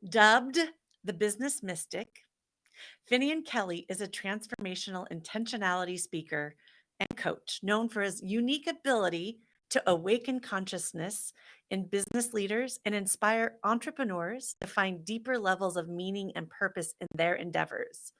Dubbed the business mystic, Finnian Kelly is a transformational intentionality speaker and coach known for his unique ability to awaken consciousness in business leaders and inspire entrepreneurs to find deeper levels of meaning and purpose in their endeavors.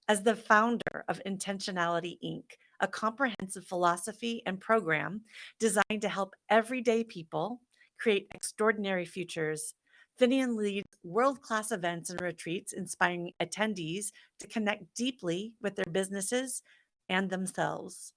As the founder of Intentionality Inc., a comprehensive philosophy and program designed to help everyday people create extraordinary futures, Finian leads world class events and retreats, inspiring attendees to connect deeply with their businesses and themselves.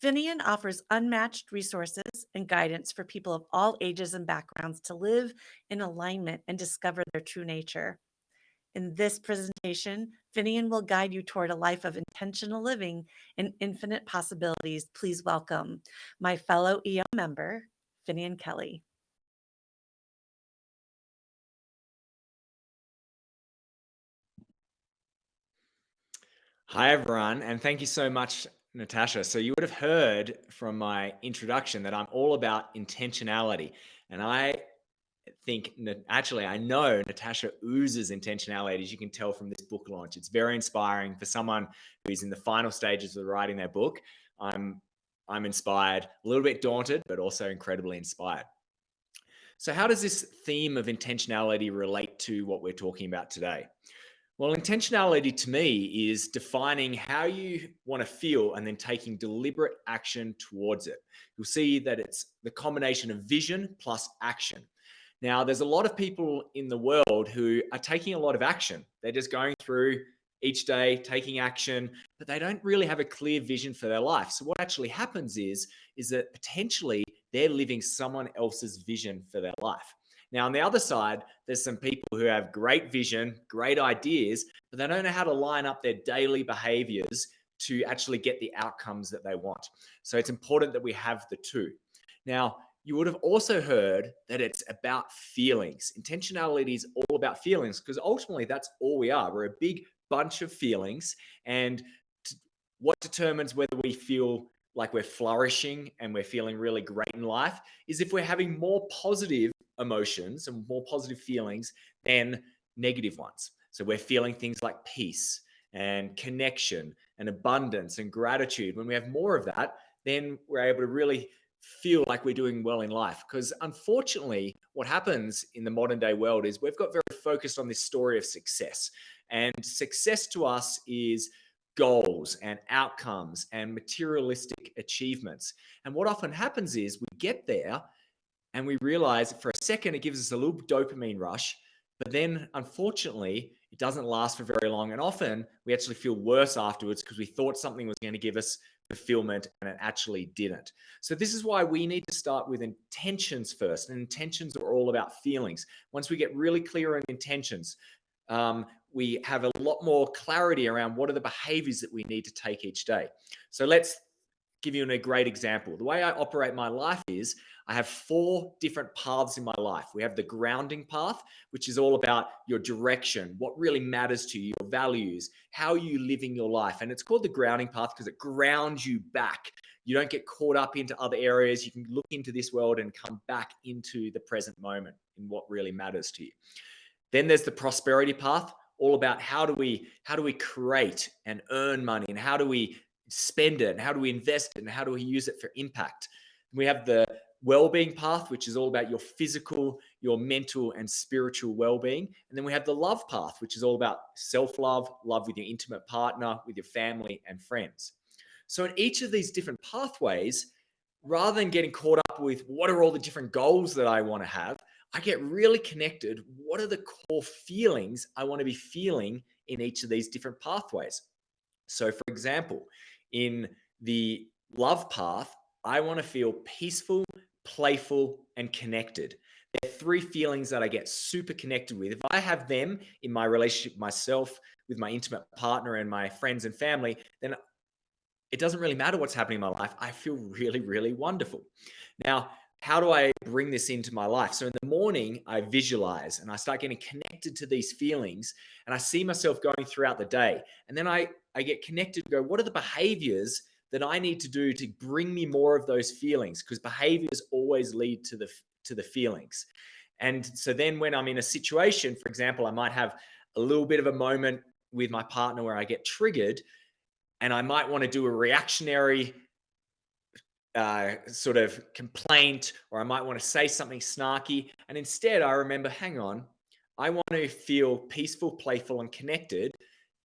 Finian offers unmatched resources and guidance for people of all ages and backgrounds to live in alignment and discover their true nature. In this presentation, Finian will guide you toward a life of intentional living and infinite possibilities. Please welcome my fellow EO member, Finian Kelly. Hi, everyone, and thank you so much, Natasha. So, you would have heard from my introduction that I'm all about intentionality. And I think, actually, I know Natasha oozes intentionality, as you can tell from this book launch. It's very inspiring for someone who's in the final stages of writing their book. I'm inspired, a little bit daunted, but also incredibly inspired. So, how does this theme of intentionality relate to what we're talking about today? Well, intentionality to me is defining how you want to feel and then taking deliberate action towards it. You'll see that it's the combination of vision plus action. Now, there's a lot of people in the world who are taking a lot of action. They're just going through each day, taking action, but they don't really have a clear vision for their life. So what actually happens is that potentially they're living someone else's vision for their life. Now, on the other side, there's some people who have great vision, great ideas, but they don't know how to line up their daily behaviors to actually get the outcomes that they want. So it's important that we have the two. Now, you would have also heard that it's about feelings. Intentionality is all about feelings because ultimately that's all we are. We're a big bunch of feelings. And what determines whether we feel like we're flourishing and we're feeling really great in life is if we're having more positive emotions and more positive feelings than negative ones. So we're feeling things like peace and connection and abundance and gratitude. When we have more of that, then we're able to really feel like we're doing well in life. Because unfortunately, what happens in the modern day world is we've got very focused on this story of success. And success to us is goals and outcomes and materialistic achievements. And what often happens is we get there and we realize for a second it gives us a little dopamine rush, but then unfortunately it doesn't last for very long. And often we actually feel worse afterwards because we thought something was going to give us fulfillment and it actually didn't. So this is why we need to start with intentions first. And intentions are all about feelings. Once we get really clear on intentions, we have a lot more clarity around what are the behaviors that we need to take each day. So let's give you a great example. The way I operate my life is I have 4 different paths in my life. We have the grounding path, which is all about your direction, what really matters to you, your values, how are you living your life. And it's called the grounding path because it grounds you back. You don't get caught up into other areas. You can look into this world and come back into the present moment in what really matters to you. Then there's the prosperity path, all about how do we create and earn money, and how do we spend it, and how do we invest it, and how do we use it for impact. We have the well-being path, which is all about your physical, your mental, and spiritual well-being. And then we have the love path, which is all about self-love, love with your intimate partner, with your family and friends. So in each of these different pathways, rather than getting caught up with what are all the different goals that I want to have, I get really connected. What are the core feelings I want to be feeling in each of these different pathways? So, for example, in the love path, I want to feel peaceful, playful, and connected. They're 3 feelings that I get super connected with. If I have them in my relationship with myself, with my intimate partner, and my friends and family, then it doesn't really matter what's happening in my life. I feel really, really wonderful. Now, how do I bring this into my life? So in the morning, I visualize and I start getting connected to these feelings and I see myself going throughout the day. And then I get connected to go, what are the behaviors that I need to do to bring me more of those feelings? Because behaviors always lead to the feelings. And so then when I'm in a situation, for example, I might have a little bit of a moment with my partner where I get triggered, and I might want to do a reactionary sort of complaint, or I might want to say something snarky. And instead, I remember, hang on, I want to feel peaceful, playful, and connected.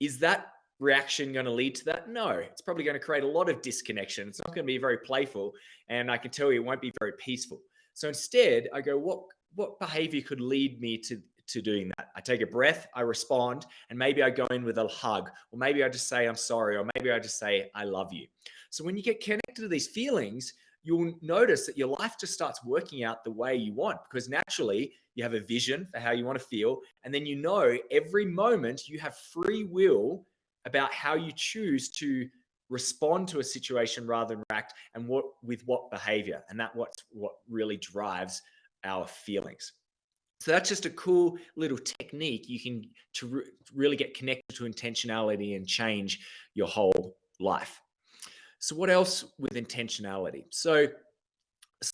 Is that reaction going to lead to that? No, it's probably going to create a lot of disconnection. It's not going to be very playful, and I can tell you it won't be very peaceful. So instead, I go, what behavior could lead me to doing that? I take a breath, I respond, and maybe I go in with a hug, or maybe I just say I'm sorry, or maybe I just say I love you. So when you get connected to these feelings, you'll notice that your life just starts working out the way you want, because naturally you have a vision for how you want to feel. And then every moment you have free will about how you choose to respond to a situation rather than react, and with what behavior. And what really drives our feelings. So that's just a cool little technique you can really get connected to intentionality and change your whole life. So what else with intentionality? So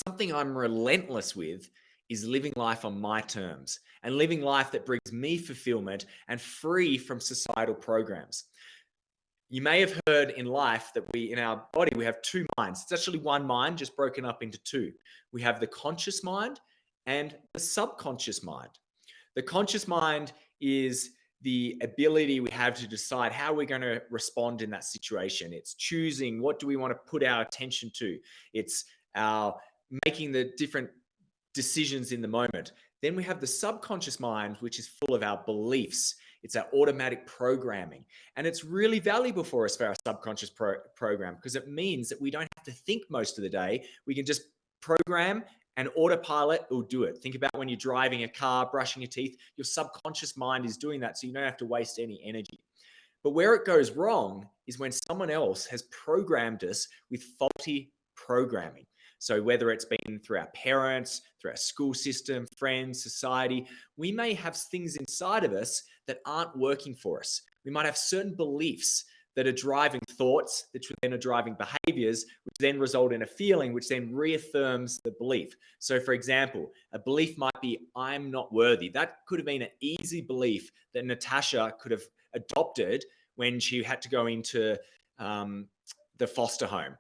something I'm relentless with is living life on my terms, and living life that brings me fulfillment and free from societal programs. You may have heard in life that in our body, we have two minds. It's actually one mind, just broken up into two. We have the conscious mind and the subconscious mind. The conscious mind is the ability we have to decide how we're going to respond in that situation. It's choosing what do we want to put our attention to. It's our making the different decisions in the moment. Then we have the subconscious mind, which is full of our beliefs. It's our automatic programming. And it's really valuable for us for our subconscious program, because it means that we don't have to think most of the day. We can just program, and autopilot will do it. Think about when you're driving a car, brushing your teeth, your subconscious mind is doing that, so you don't have to waste any energy. But where it goes wrong is when someone else has programmed us with faulty programming. So whether it's been through our parents, through our school system, friends, society, we may have things inside of us that aren't working for us. We might have certain beliefs that are driving thoughts, that then are driving behaviors, which then result in a feeling, which then reaffirms the belief. So for example, a belief might be, I'm not worthy. That could have been an easy belief that Natasha could have adopted when she had to go into the foster home.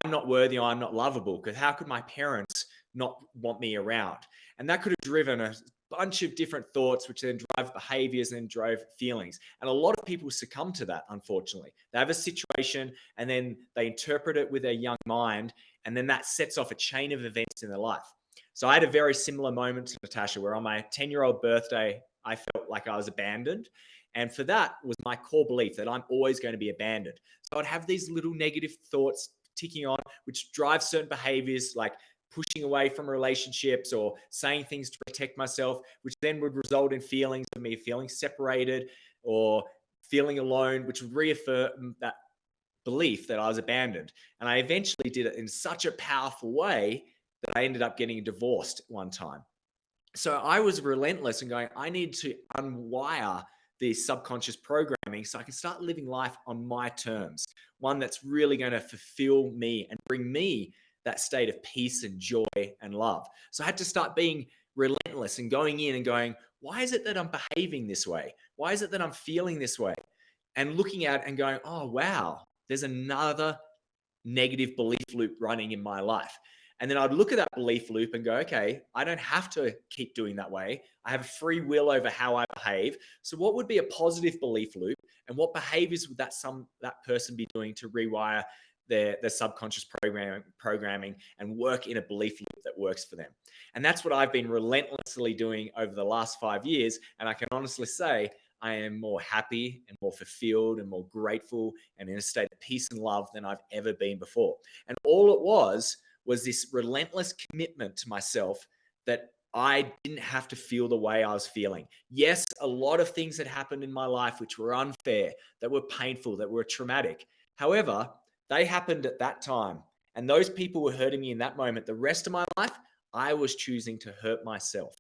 I'm not worthy, I'm not lovable, because how could my parents not want me around? And that could have driven a bunch of different thoughts, which then drive behaviors and then drove feelings. And a lot of people succumb to that, unfortunately. They have a situation and then they interpret it with their young mind, and then that sets off a chain of events in their life. So I had a very similar moment to Natasha, where on my 10-year-old birthday, I felt like I was abandoned. And for that was my core belief that I'm always going to be abandoned. So I'd have these little negative thoughts ticking on, which drive certain behaviors like pushing away from relationships or saying things to protect myself, which then would result in feelings of me feeling separated or feeling alone, which would reaffirm that belief that I was abandoned. And I eventually did it in such a powerful way that I ended up getting divorced one time. So I was relentless and going, I need to unwire the subconscious programming so I can start living life on my terms, one that's really going to fulfill me and bring me that state of peace and joy and love. So I had to start being relentless and going in and going, why is it that I'm behaving this way? Why is it that I'm feeling this way? And looking at it and going, oh, wow, there's another negative belief loop running in my life. And then I'd look at that belief loop and go, okay, I don't have to keep doing that way. I have free will over how I behave. So what would be a positive belief loop, and what behaviors would that person be doing to rewire their subconscious programming and work in a belief loop that works for them? And that's what I've been relentlessly doing over the last 5 years. And I can honestly say I am more happy and more fulfilled and more grateful and in a state of peace and love than I've ever been before. And all it was this relentless commitment to myself that I didn't have to feel the way I was feeling. Yes, a lot of things had happened in my life which were unfair, that were painful, that were traumatic. However, they happened at that time. And those people were hurting me in that moment. The rest of my life, I was choosing to hurt myself.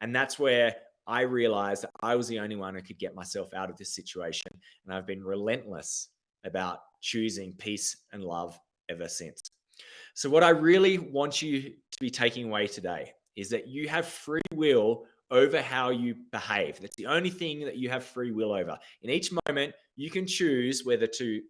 And that's where I realized that I was the only one who could get myself out of this situation. And I've been relentless about choosing peace and love ever since. So what I really want you to be taking away today is that you have free will over how you behave. That's the only thing that you have free will over. In each moment, you can choose whether to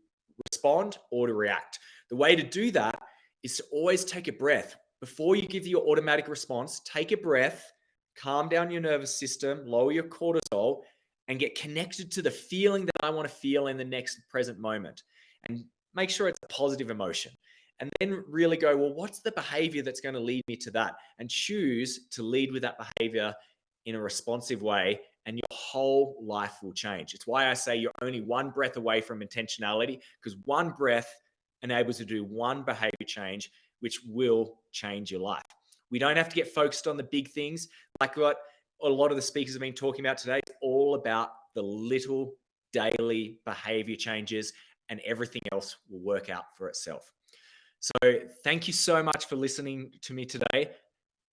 respond or to react. The way to do that is to always take a breath. Before you give your automatic response, take a breath, calm down your nervous system, lower your cortisol, and get connected to the feeling that I want to feel in the next present moment. And make sure it's a positive emotion. And then really go, well, what's the behavior that's going to lead me to that? And choose to lead with that behavior in a responsive way, and your whole life will change. It's why I say you're only one breath away from intentionality, because one breath enables you to do one behavior change, which will change your life. We don't have to get focused on the big things like what a lot of the speakers have been talking about today. It's all about the little daily behavior changes, and everything else will work out for itself. So thank you so much for listening to me today.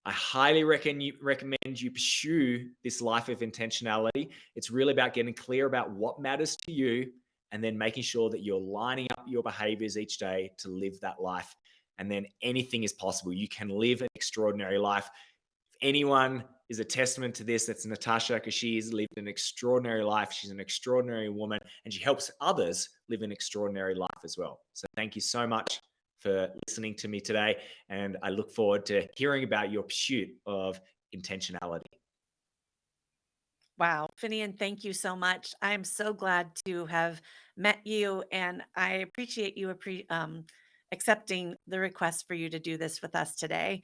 I highly recommend you pursue this life of intentionality. It's really about getting clear about what matters to you, and then making sure that you're lining up your behaviors each day to live that life. And then anything is possible. You can live an extraordinary life. If anyone is a testament to this, that's Natasha, because she has lived an extraordinary life. She's an extraordinary woman, and she helps others live an extraordinary life as well. So thank you so much for listening to me today. And I look forward to hearing about your pursuit of intentionality. Wow, Finian, thank you so much. I'm so glad to have met you, and I appreciate you accepting the request for you to do this with us today.